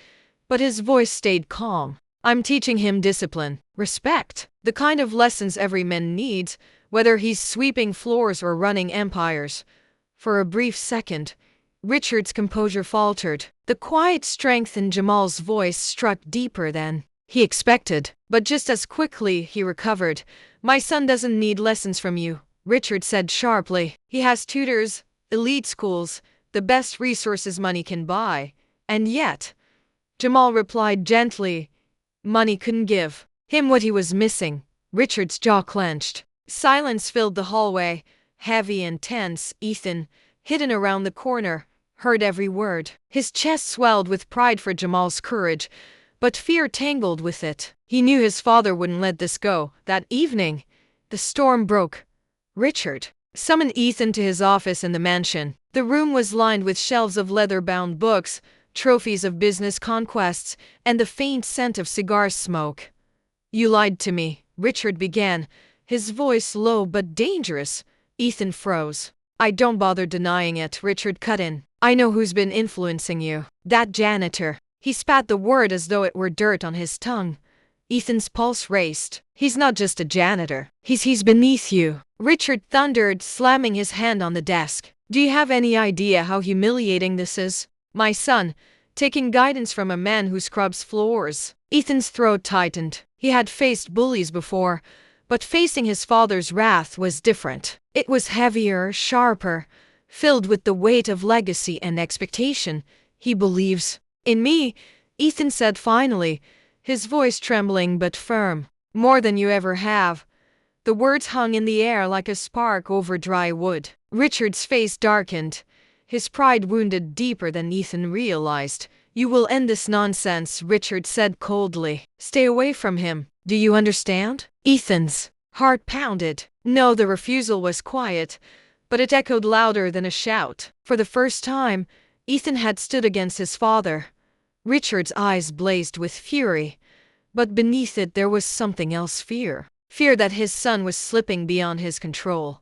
but his voice stayed calm. I'm teaching him discipline, respect, the kind of lessons every man needs, whether he's sweeping floors or running empires. For a brief second, Richard's composure faltered. The quiet strength in Jamal's voice struck deeper than he expected. But just as quickly he recovered. My son doesn't need lessons from you, Richard said sharply. He has tutors, elite schools, the best resources money can buy. And yet, Jamal replied gently, money couldn't give him what he was missing. Richard's jaw clenched. Silence filled the hallway, heavy and tense. Ethan, hidden around the corner, heard every word. His chest swelled with pride for Jamal's courage, but fear tangled with it. He knew his father wouldn't let this go. That evening, the storm broke. Richard summoned Ethan to his office in the mansion. The room was lined with shelves of leather-bound books, trophies of business conquests, and the faint scent of cigar smoke. You lied to me, Richard began, his voice low but dangerous. Ethan froze. I don't bother denying it, Richard cut in. I know who's been influencing you. That janitor. He spat the word as though it were dirt on his tongue. Ethan's pulse raced. He's not just a janitor. He's beneath you. Richard thundered, slamming his hand on the desk. Do you have any idea how humiliating this is? My son, taking guidance from a man who scrubs floors. Ethan's throat tightened. He had faced bullies before, but facing his father's wrath was different. It was heavier, sharper, filled with the weight of legacy and expectation. He believes in me, Ethan said finally, his voice trembling but firm. More than you ever have. The words hung in the air like a spark over dry wood. Richard's face darkened, his pride wounded deeper than Ethan realized. You will end this nonsense, Richard said coldly. Stay away from him. Do you understand? Ethan's heart pounded. No, the refusal was quiet, but it echoed louder than a shout. For the first time, Ethan had stood against his father. Richard's eyes blazed with fury, but beneath it there was something else, fear. Fear that his son was slipping beyond his control.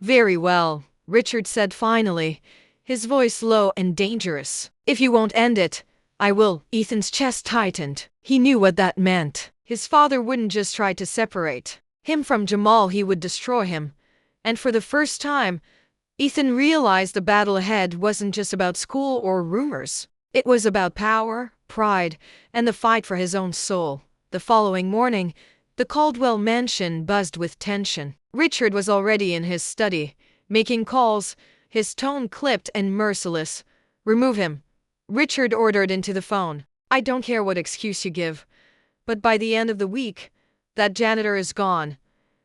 Very well, Richard said finally, his voice low and dangerous. If you won't end it, I will. Ethan's chest tightened. He knew what that meant. His father wouldn't just try to separate him from Jamal, he would destroy him. And for the first time, Ethan realized the battle ahead wasn't just about school or rumors. It was about power, pride, and the fight for his own soul. The following morning, the Caldwell mansion buzzed with tension. Richard was already in his study, making calls, his tone clipped and merciless. Remove him, Richard ordered into the phone. I don't care what excuse you give, but by the end of the week, that janitor is gone.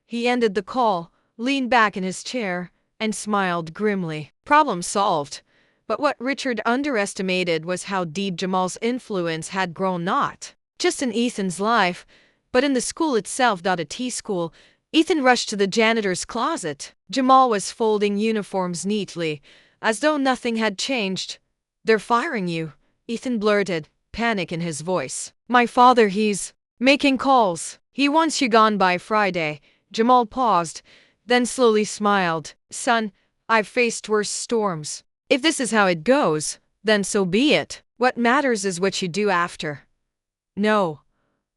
He ended the call, leaned back in his chair, and smiled grimly. Problem solved. But what Richard underestimated was how deep Jamal's influence had grown, not just in Ethan's life, but in the school itself. A T-school. Ethan rushed to the janitor's closet. Jamal was folding uniforms neatly, as though nothing had changed. They're firing you, Ethan blurted, panic in his voice. My father, he's making calls. He wants you gone by Friday. Jamal paused, then slowly smiled. Son, I've faced worse storms. If this is how it goes, then so be it. What matters is what you do after. No.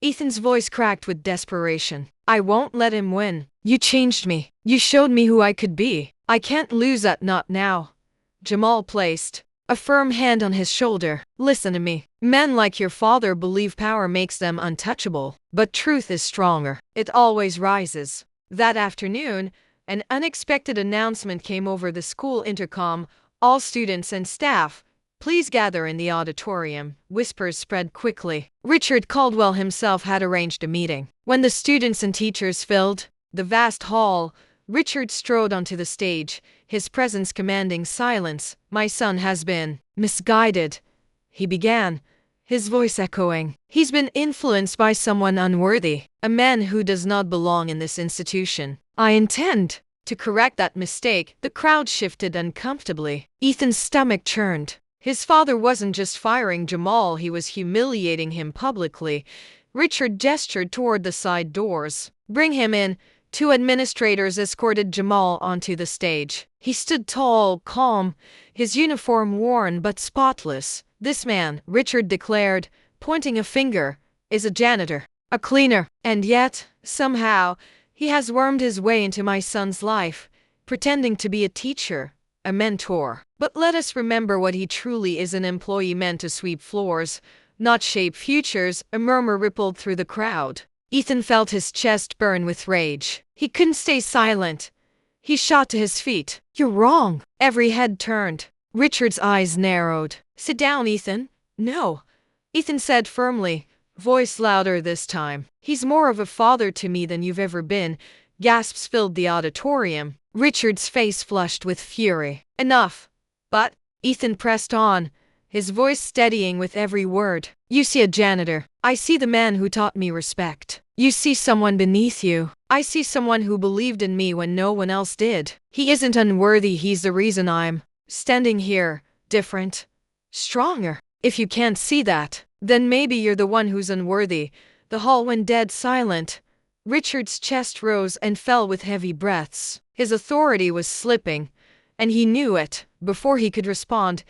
Ethan's voice cracked with desperation. I won't let him win. You changed me. You showed me who I could be. I can't lose that, not now. Jamal placed a firm hand on his shoulder. Listen to me. Men like your father believe power makes them untouchable, but truth is stronger. It always rises. That afternoon, an unexpected announcement came over the school intercom. All students and staff, please gather in the auditorium. Whispers spread quickly. Richard Caldwell himself had arranged a meeting. When the students and teachers filled the vast hall, Richard strode onto the stage, his presence commanding silence. My son has been misguided, he began, his voice echoing. He's been influenced by someone unworthy, a man who does not belong in this institution. I intend To correct that mistake, the crowd shifted uncomfortably. Ethan's stomach churned. His father wasn't just firing Jamal, he was humiliating him publicly. Richard gestured toward the side doors. "Bring him in." Two administrators escorted Jamal onto the stage. He stood tall, calm, his uniform worn but spotless. "This man," Richard declared, pointing a finger, "is a janitor, a cleaner. And yet, somehow, he has wormed his way into my son's life, pretending to be a teacher, a mentor. But let us remember what he truly is, an employee meant to sweep floors, not shape futures." A murmur rippled through the crowd. Ethan felt his chest burn with rage. He couldn't stay silent. He shot to his feet. "You're wrong." Every head turned. Richard's eyes narrowed. "Sit down, Ethan." "No," Ethan said firmly, voice louder this time. "He's more of a father to me than you've ever been." Gasps filled the auditorium. Richard's face flushed with fury. "Enough." "But," Ethan pressed on, his voice steadying with every word, "you see a janitor. I see the man who taught me respect. You see someone beneath you. I see someone who believed in me when no one else did. He isn't unworthy, he's the reason I'm standing here, different, stronger. If you can't see that, then maybe you're the one who's unworthy." The hall went dead silent. Richard's chest rose and fell with heavy breaths. His authority was slipping, and he knew it. Before he could respond,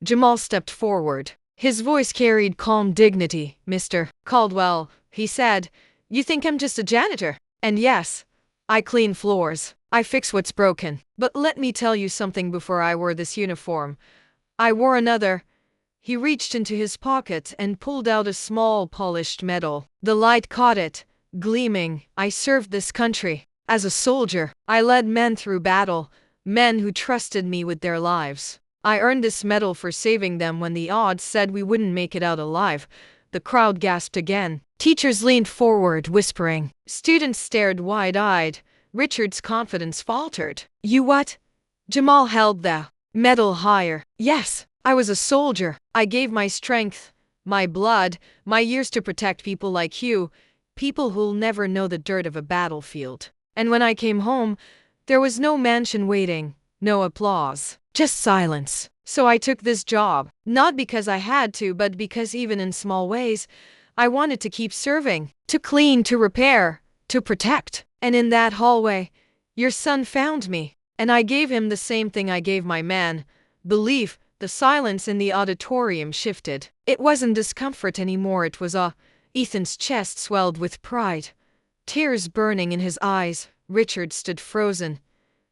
Jamal stepped forward. His voice carried calm dignity. "Mr. Caldwell," he said, "you think I'm just a janitor? And yes, I clean floors. I fix what's broken. But let me tell you something, before I wore this uniform, I wore another." He reached into his pocket and pulled out a small polished medal. The light caught it, gleaming. "I served this country. As a soldier, I led men through battle, men who trusted me with their lives. I earned this medal for saving them when the odds said we wouldn't make it out alive." The crowd gasped again. Teachers leaned forward, whispering. Students stared wide-eyed. Richard's confidence faltered. "You what?" Jamal held the medal higher. "Yes, I was a soldier. I gave my strength, my blood, my years to protect people like you, people who'll never know the dirt of a battlefield. And when I came home, there was no mansion waiting, no applause, just silence. So I took this job, not because I had to, but because even in small ways, I wanted to keep serving, to clean, to repair, to protect. And in that hallway, your son found me, and I gave him the same thing I gave my man, belief." The silence in the auditorium shifted. It wasn't discomfort anymore, it was awe. Ethan's chest swelled with pride, tears burning in his eyes. Richard stood frozen,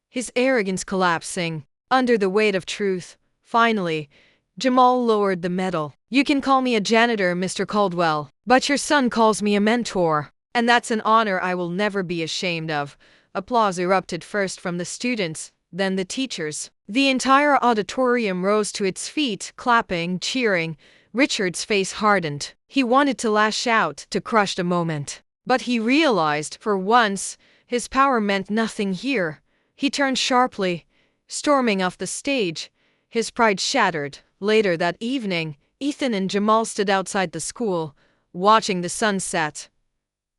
his arrogance collapsing under the weight of truth. Finally, Jamal lowered the medal. "You can call me a janitor, Mr. Caldwell, but your son calls me a mentor, and that's an honor I will never be ashamed of." Applause erupted, first from the students, then the teachers. The entire auditorium rose to its feet, clapping, cheering. Richard's face hardened. He wanted to lash out, to crush the moment. But he realized, for once, his power meant nothing here. He turned sharply, storming off the stage, his pride shattered. Later that evening, Ethan and Jamal stood outside the school, watching the sunset.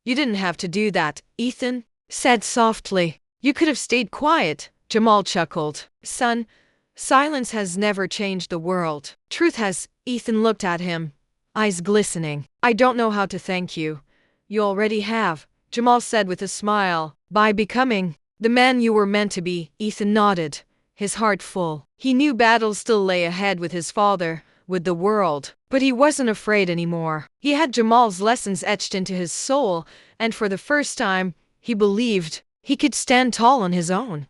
"You didn't have to do that," Ethan said softly. "You could have stayed quiet." Jamal chuckled. "Son, silence has never changed the world. Truth has." Ethan looked at him, eyes glistening. "I don't know how to thank you." "You already have," Jamal said with a smile. "By becoming the man you were meant to be." Ethan nodded, his heart full. He knew battles still lay ahead with his father, with the world, but he wasn't afraid anymore. He had Jamal's lessons etched into his soul, and for the first time, he believed he could stand tall on his own.